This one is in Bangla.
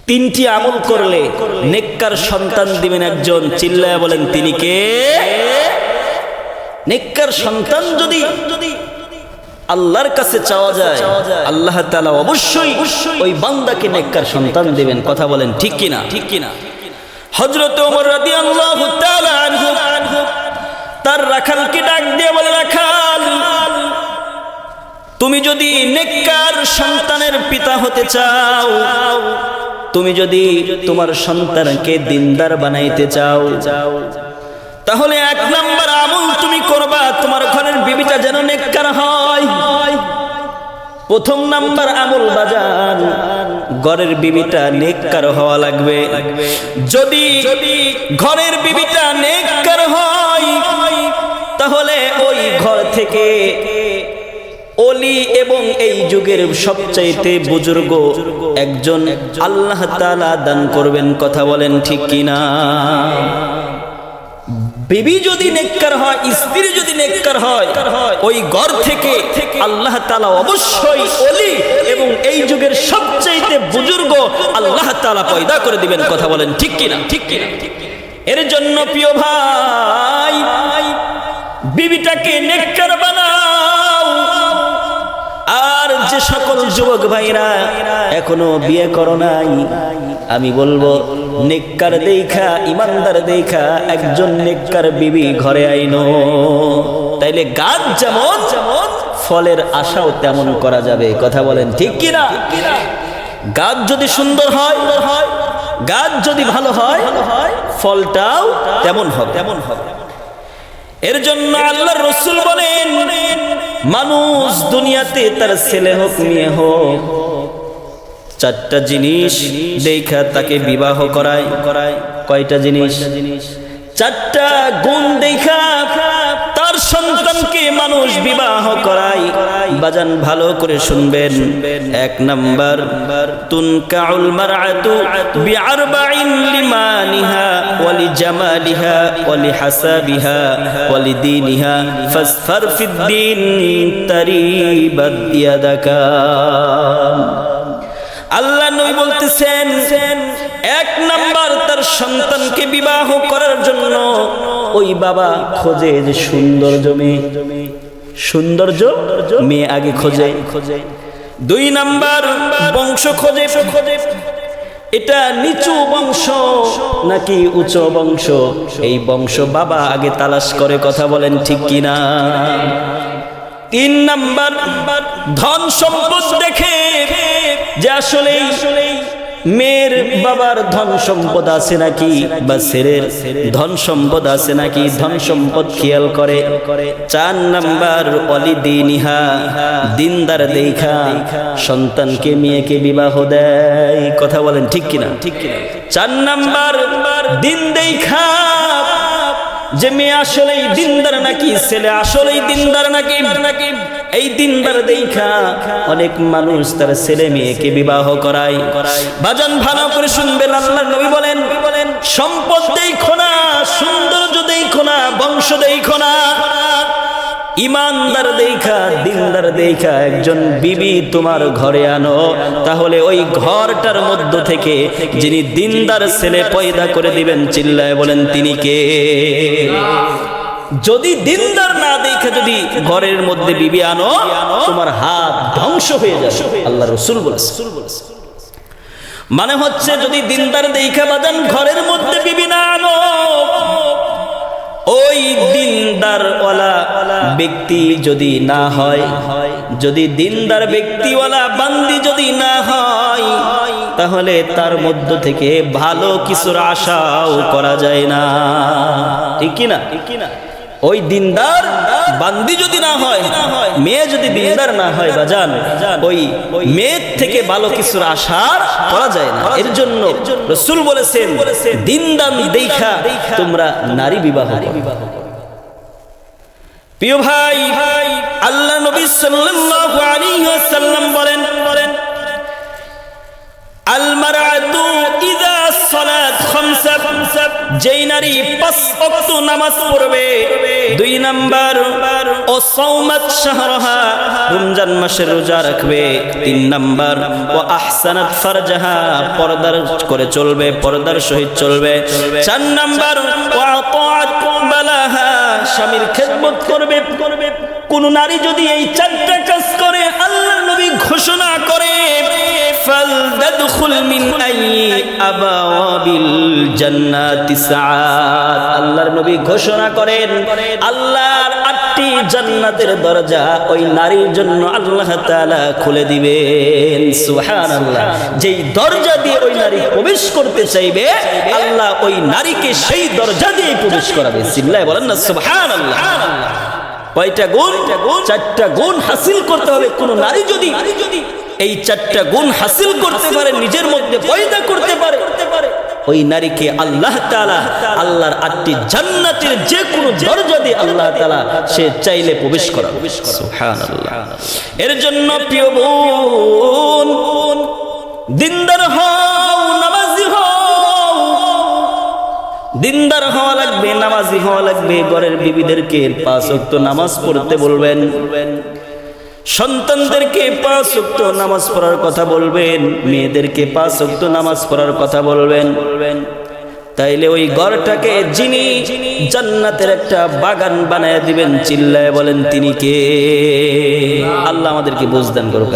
তিনটি আমল করলে নেককার সন্তান দিবেন একজন। চিল্লায়া বলেন তিনি কে? নেককার সন্তান যদি আল্লাহর কাছে চাওয়া যায়, আল্লাহ তাআলা অবশ্যই ওই বান্দাকে নেককার সন্তান দিবেন। কথা বলেন ঠিক কিনা? ঠিক কিনা? হযরত ওমর রাদিয়াল্লাহু তাআলা আনহু তার রাখালকে ডাক দিয়ে বলে, রাখাল, তুমি যদি নেককার সন্তানের পিতা হতে চাও, তুমি যদি তোমার সন্তানকে দিনদার বানাইতে চাও, তাহলে এক নাম্বার আমল তুমি করবা, তোমার ঘরের বিবিটা যেন নেককার হয়। প্রথম নাম্বার আমল বাজান, ঘরের বিবিটা নেককার হওয়া লাগবে। যদি ঘরের বিবিটা নেককার হয়, তাহলে ওই ঘর থেকে ওলি এবং এই যুগের সবচাইতে বুজুর্গ একজন আল্লাহ তাআলা দান করবেন। কথা বলেন ঠিক কিনা? বিবি যদি নেককার হয়, স্ত্রী যদি নেককার হয়, ওই ঘর থেকে আল্লাহ তাআলা অবশ্যই ওলি এবং এই যুগের সবচাইতে বুজুর্গ আল্লাহ তাআলা পয়দা করে দিবেন। কথা বলেন ঠিক কিনা? ঠিক কিনা? এর জন্য প্রিয় ভাই, বিবিটাকে নেককার বানাও। আর যে সকল যুবক ভাইরা এখনো বিয়ে করো নাই, আমি বলবো নেককার দেখা, ইমানদার দেখা একজন নেককার বিবি ঘরে আইনো, তাইলে গাছ যেমন ফলের আশাও তেমন করা যাবে। কথা বলেন ঠিক কিনা? গাছ যদি সুন্দর হয়, গাছ যদি ভালো হয়, ফলটাও তেমন হবে। এর জন্য আল্লাহর রাসূল বলেন, মানুষ দুনিয়াতে তার ছেলে হোক মেয়ে হোক, চারটা জিনিস দেখা তাকে বিবাহ করায়। কয়টা জিনিস? চারটা গুণ দেখা তার সন্তানকে মানুষ বিবাহ করায়। বাজান ভালো করে শুনবেন। এক নাম্বার, তুনকাউল মারআতু বিআরবাইন লিমানিহা ওয়ালি জামালিহা ওয়ালি হাসাবিহা ওয়ালি দীনিহা ফাসফার ফিদ্দীন তারিবাদ ইয়াদাকা। আল্লাহ নবী বলতেছেন, এক নাম্বার তার সন্তানকে বিবাহ করার জন্য ওই বাবা খোঁজে যে সৌন্দর্য মেয়ে, সৌন্দর্য মেয়ে আগে খোঁজে। দুই নাম্বার বংশ খোঁজে, এটা নিচু বংশ নাকি উচ্চ বংশ, এই বংশ বাবা আগে তালাশ করে। কথা বলেন ঠিক কিনা? তিন নাম্বার, ধন সম্পদ দেখে যে আসলে মেয়ের বাবার ধন সম্পদ আছে নাকি, বা ছেলের ধন সম্পদ আছে নাকি, ধন সম্পদ খেয়াল করে। চার নাম্বার, ওয়ালি দীনিহা, দিনদার দেখা সন্তানকে মেয়েকে বিবাহ দেয়। কথা বলেন ঠিক কিনা? ঠিক কিনা? চার নাম্বার, দিন দেখা যে মেয়ে আসলেই দিনদার নাকি, ছেলে আসলেই দিনদার নাকি। এই দিনদার দেখা অনেক মানুষ তার ছেলে মেয়েকে বিবাহ করায়। বাজান ভালো করে শুনবেন, আল্লাহর নবী বলেন, সম্পদ দেখো না, সৌন্দর্য দেখো না, বংশ দেখো না, ইমানদার দেখা, দিনদার দেখা একজন বিবি তোমার ঘরে আনো, তাহলে ওই ঘরটার মধ্য থেকে যিনি দিনদার ছেলে পয়দা করে দিবেন, চিল্লায় বলেন তিনি কে? যদি দিনদার না দেখে যদি ঘরের মধ্যে বিবি আনো, তোমার হাত ধ্বংস হয়ে যাবে। আল্লাহর রাসূল বলেছেন। মানে হচ্ছে, যদি দিনদার দেখা বাজান ঘরের মধ্যে বিবি না আনো, ওই দিনদারওয়ালা ব্যক্তি যদি না হয়, যদি দিনদার ব্যক্তিওয়ালা বান্দি যদি না হয়, তাহলে তার মধ্য থেকে ভালো কিছুর আশাও করা যায় না। ঠিক কিনা? ওই দিনদার বান্দি যদি না হয়, মেয়ে যদি দিনদার না হয় বাজান, ওই মেয়ের থেকে ভালো কিছুর আশা করা যায় না। এর জন্য রাসূল বলেছেন, দিনদার দেখা তোমরা নারী বিবাহ করো। প্রিয় ভাই, আল্লাহ নবী সাল্লাল্লাহু আলাইহি ওয়াসাল্লাম বলেন, আল মারআতু ইযা সালাত যেই নারী 5 ওয়াক্ত নামাজ পড়বে, 2 নাম্বার ও সাওমাত শাহরাহা, রমজান মাসের রোজা রাখবে, 3 নাম্বার ও আহসানাত ফারজাহা, পর্দার করে চলবে, পর্দার সহিত চলবে, 4 নাম্বার ও আতাআত বালাহা, স্বামীর খেদমত করবে। কোন নারী যদি এই 4টা কাজ করে, আল্লাহর নবী ঘোষণা করে ফালদাদখুল মিন আইয়ি আবাওয়াবিল জান্নাতি সাআত, আল্লাহর নবী ঘোষণা করেন আল্লাহর 8টি জান্নাতের দরজা ওই নারীর জন্য আল্লাহ তাআলা খুলে দিবেন। সুবহানাল্লাহ। যেই দরজা দিয়ে ওই নারী প্রবেশ করতে চাইবে, আল্লাহ ওই নারীকে সেই দরজা দিয়ে প্রবেশ করাবে। চিল্লায়ে বলেন না সুবহানাল্লাহ। কয়টা গুণ? 4টা গুণ হাসিল করতে হবে। কোন নারী যদি এই 4টা গুণ হাসিল করতে পারে, নিজের মধ্যে পয়দা করতে পারে, ওই নারীকে আল্লাহ তাআলা আল্লাহর 8টি জান্নাতের যে কোনো দরজা দিয়ে আল্লাহ তাআলা সে চাইলে প্রবেশ করাবে। সুবহানাল্লাহ। এর জন্য প্রিয় বোন, দিনদার হও, নামাজি হও। দিনদার হওয়া লাগবে, নামাজি হওয়া লাগবে। ঘরের বিবিদেরকে 5 ওয়াক্ত নামাজ পড়তে বলবেন, সন্তানদেরকে 5 ওয়াক্ত নামাজ পড়ার কথা বলবেন, মেয়েদেরকে 5 ওয়াক্ত নামাজ পড়ার কথা বলবেন। তাইলে ওই ঘরটাকে যিনি জান্নাতের একটা বাগান বানায় দিবেন, চিল্লায় বলেন তিনি কে? আল্লাহ আমাদেরকে বুঝ দান করুক।